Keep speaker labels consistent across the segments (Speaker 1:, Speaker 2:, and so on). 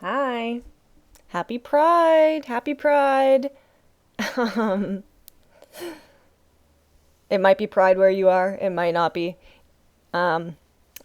Speaker 1: Hi. Happy Pride. Happy Pride. Um, it might be Pride where you are. It might not be. Um,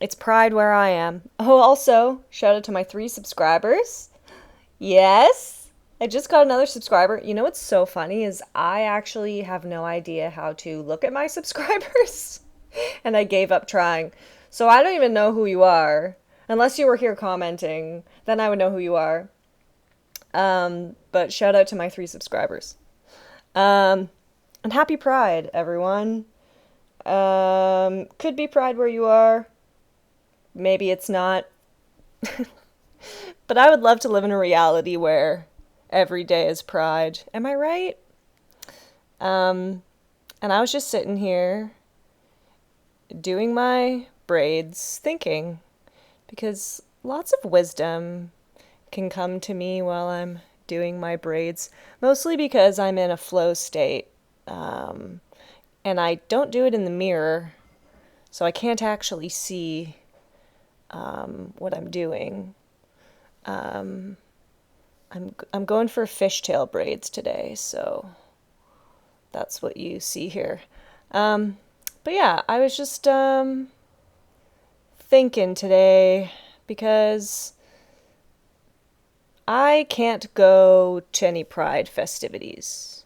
Speaker 1: it's Pride where I am. Oh, also, shout out to my 3 subscribers. Yes. I just got another subscriber. You know what's so funny is I actually have no idea how to look at my subscribers. And I gave up trying. So I don't even know who you are. Unless you were here commenting, then I would know who you are. But shout out to my 3 subscribers. Um, and happy Pride, everyone. Could be Pride where you are. Maybe it's not. But I would love to live in a reality where every day is Pride. Am I right? Um, and I was just sitting here doing my braids, thinking, because lots of wisdom can come to me while I'm doing my braids, mostly because I'm in a flow state. Um, and I don't do it in the mirror, so I can't actually see what I'm doing. Um, I'm going for fishtail braids today, so that's what you see here. Um, but yeah, I was just thinking today because I can't go to any Pride festivities.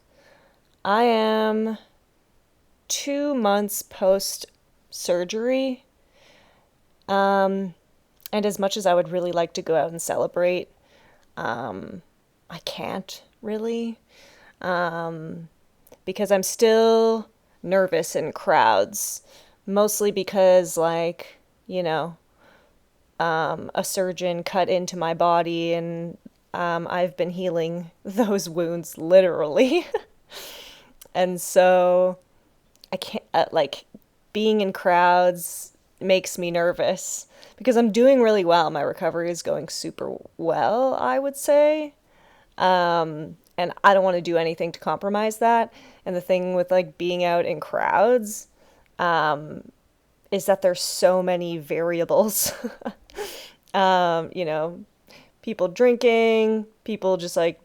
Speaker 1: I am 2 months post surgery. Um, and as much as I would really like to go out and celebrate, um, I can't really. Um, because I'm still nervous in crowds, mostly because, like, you know, a surgeon cut into my body and I've been healing those wounds literally. And so I can't, like, being in crowds makes me nervous because I'm doing really well. My recovery is going super well, I would say. And I don't want to do anything to compromise that. And the thing with like being out in crowds is that there's so many variables. You know, people drinking, people just like,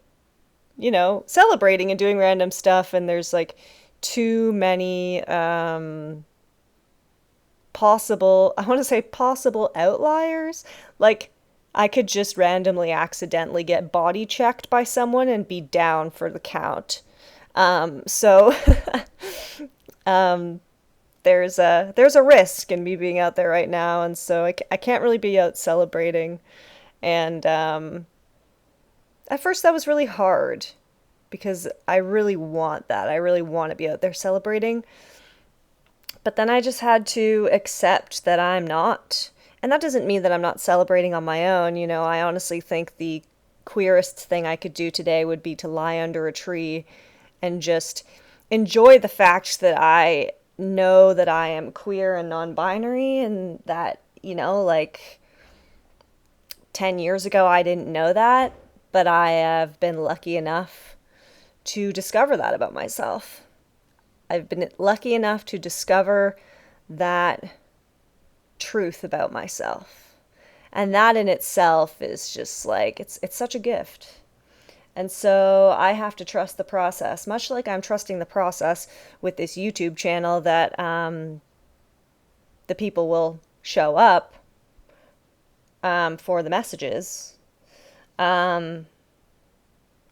Speaker 1: celebrating and doing random stuff. And there's like too many I want to say possible outliers. Like, I could just randomly accidentally get body checked by someone and be down for the count. So there's a risk in me being out there right now, and so I can't really be out celebrating. And at first that was really hard because I really want that. I really want to be out there celebrating. But then I just had to accept that I'm not. And that doesn't mean that I'm not celebrating on my own. I honestly think the queerest thing I could do today would be to lie under a tree and just enjoy the fact that I know that I am queer and non binary and that, like 10 years ago I didn't know that, but I have been lucky enough to discover that about myself. I've been lucky enough to discover that truth about myself. And that in itself is just like it's such a gift. And so I have to trust the process, much like I'm trusting the process with this YouTube channel that the people will show up for the messages. Um,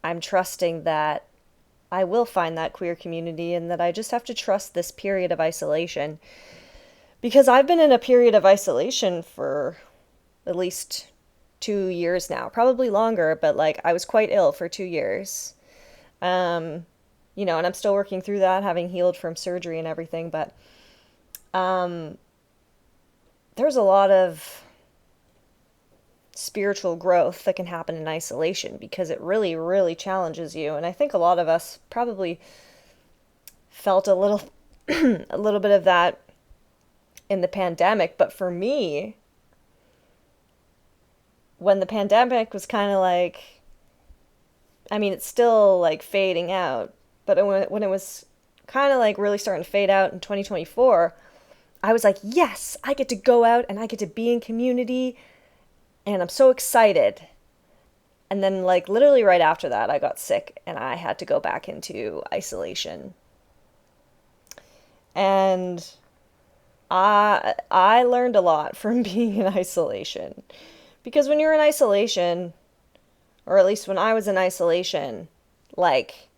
Speaker 1: I'm trusting that I will find that queer community and that I just have to trust this period of isolation. Because I've been in a period of isolation for at least 2 years now, probably longer, but like I was quite ill for 2 years. Um, and I'm still working through that, having healed from surgery and everything, but um, there's a lot of spiritual growth that can happen in isolation because it really, really challenges you. And I think a lot of us probably felt a little a little bit of that in the pandemic, but for me, when the pandemic was kind of like, I mean, it's still like fading out, but when it was kind of like really starting to fade out in 2024, I was like, yes, I get to go out and I get to be in community, and I'm so excited. And then, like, literally right after that, I got sick and I had to go back into isolation. And I learned a lot from being in isolation. Because when you're in isolation, or at least when I was in isolation, like,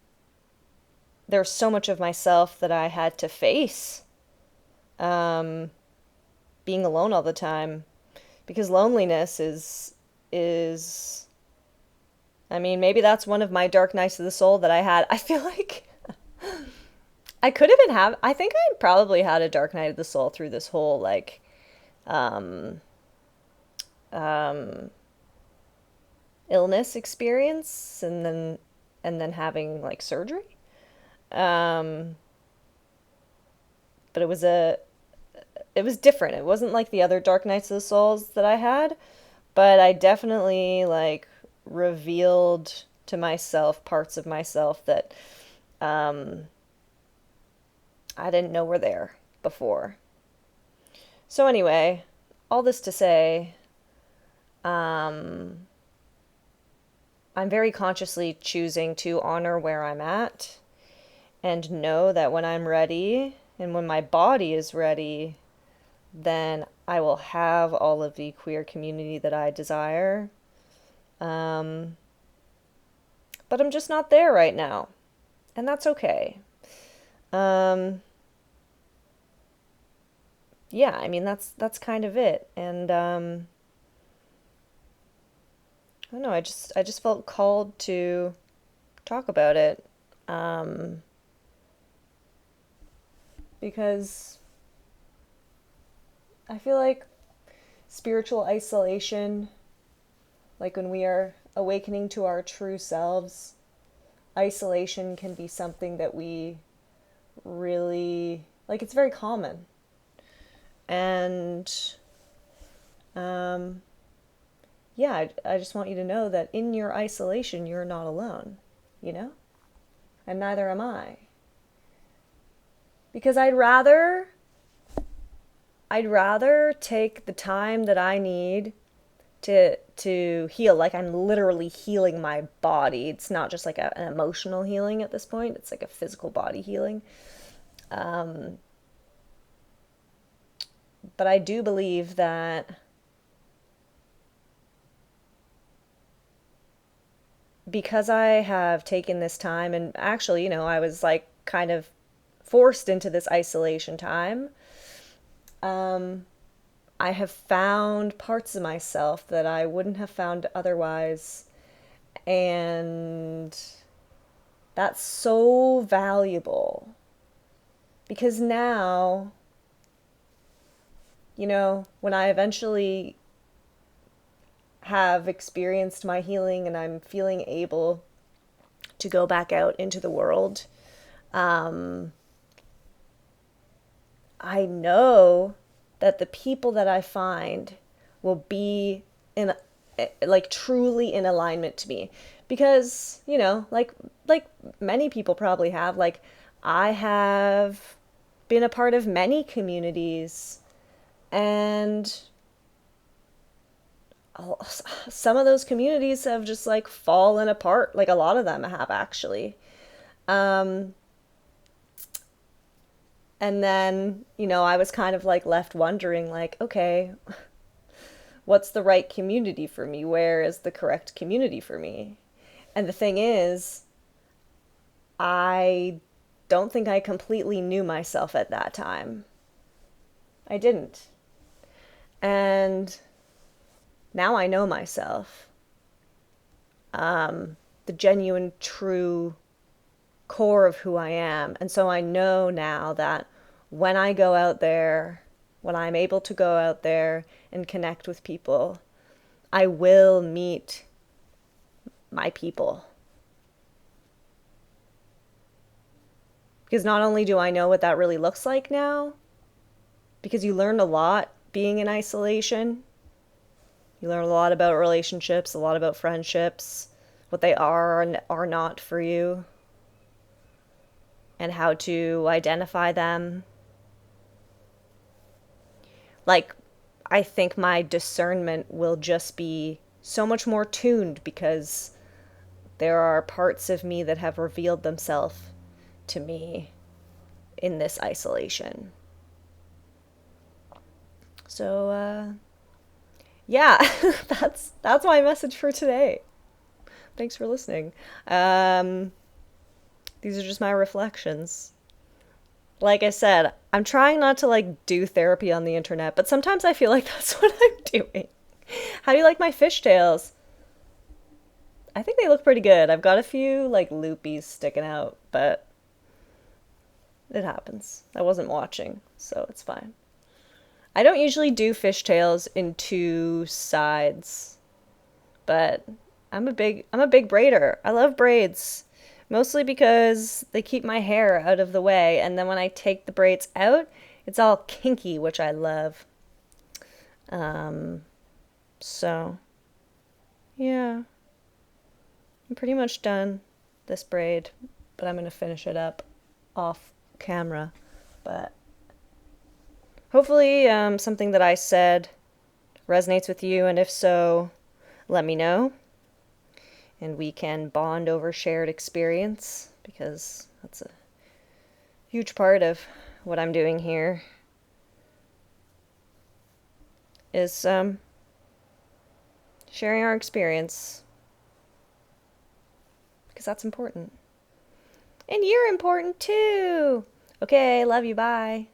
Speaker 1: there's so much of myself that I had to face. Um, Being alone all the time. Because loneliness is I mean, maybe that's one of my dark nights of the soul that I had. I feel like I could have been have I think I probably had a dark night of the soul through this whole like um um illness experience and then having like surgery. Um but it was different. It wasn't like the other dark nights of the souls that I had, but I definitely like revealed to myself parts of myself that um I didn't know were there before. So anyway, all this to say, um, I'm very consciously choosing to honor where I'm at and know that when I'm ready and when my body is ready, then I will have all of the queer community that I desire. Um, but I'm just not there right now, and that's okay. Um, yeah, I mean that's kind of it. And I don't know, I just felt called to talk about it. Um, because I feel like spiritual isolation, like when we are awakening to our true selves, isolation can be something that we really like, it's very common. And um, yeah, I just want you to know that in your isolation, you're not alone, you know? And neither am I. Because I'd rather take the time that I need to heal. Like I'm literally healing my body. It's not just like an emotional healing at this point. It's like a physical body healing. Um, but I do believe that because I have taken this time, and actually, I was like kind of forced into this isolation time. Um, I have found parts of myself that I wouldn't have found otherwise. And that's so valuable because now, when I eventually have experienced my healing and I'm feeling able to go back out into the world, um, I know that the people that I find will be in like truly in alignment to me because like many people probably have, like, I have been a part of many communities, and some of those communities have just like fallen apart, like a lot of them have actually. um and then I was kind of like left wondering, like, okay, what's the right community for me? Where is the correct community for me? And the thing is, I don't think I completely knew myself at that time. I didn't. And now I know myself. The genuine, true core of who I am. And so I know now that when I go out there, when I'm able to go out there and connect with people, I will meet my people. Because not only do I know what that really looks like now, because you learn a lot being in isolation. You learn a lot about relationships, a lot about friendships, what they are and are not for you, and how to identify them. Like, I think my discernment will just be so much more tuned because there are parts of me that have revealed themselves to me in this isolation. So, yeah, that's my message for today. Thanks for listening. These are just my reflections. Like I said, I'm trying not to like do therapy on the internet, but sometimes I feel like that's what I'm doing. How do you like my fishtails? I think they look pretty good. I've got a few like loopies sticking out, but it happens. I wasn't watching, so it's fine. I don't usually do fishtails in two sides, but I'm a big braider. I love braids. Mostly because they keep my hair out of the way, and then when I take the braids out, it's all kinky, which I love. Um, so yeah, I'm pretty much done this braid, but I'm gonna finish it up off camera. But hopefully, something that I said resonates with you, and if so, let me know. And we can bond over shared experience because that's a huge part of what I'm doing here is sharing our experience because that's important. And you're important too. Okay, love you. Bye.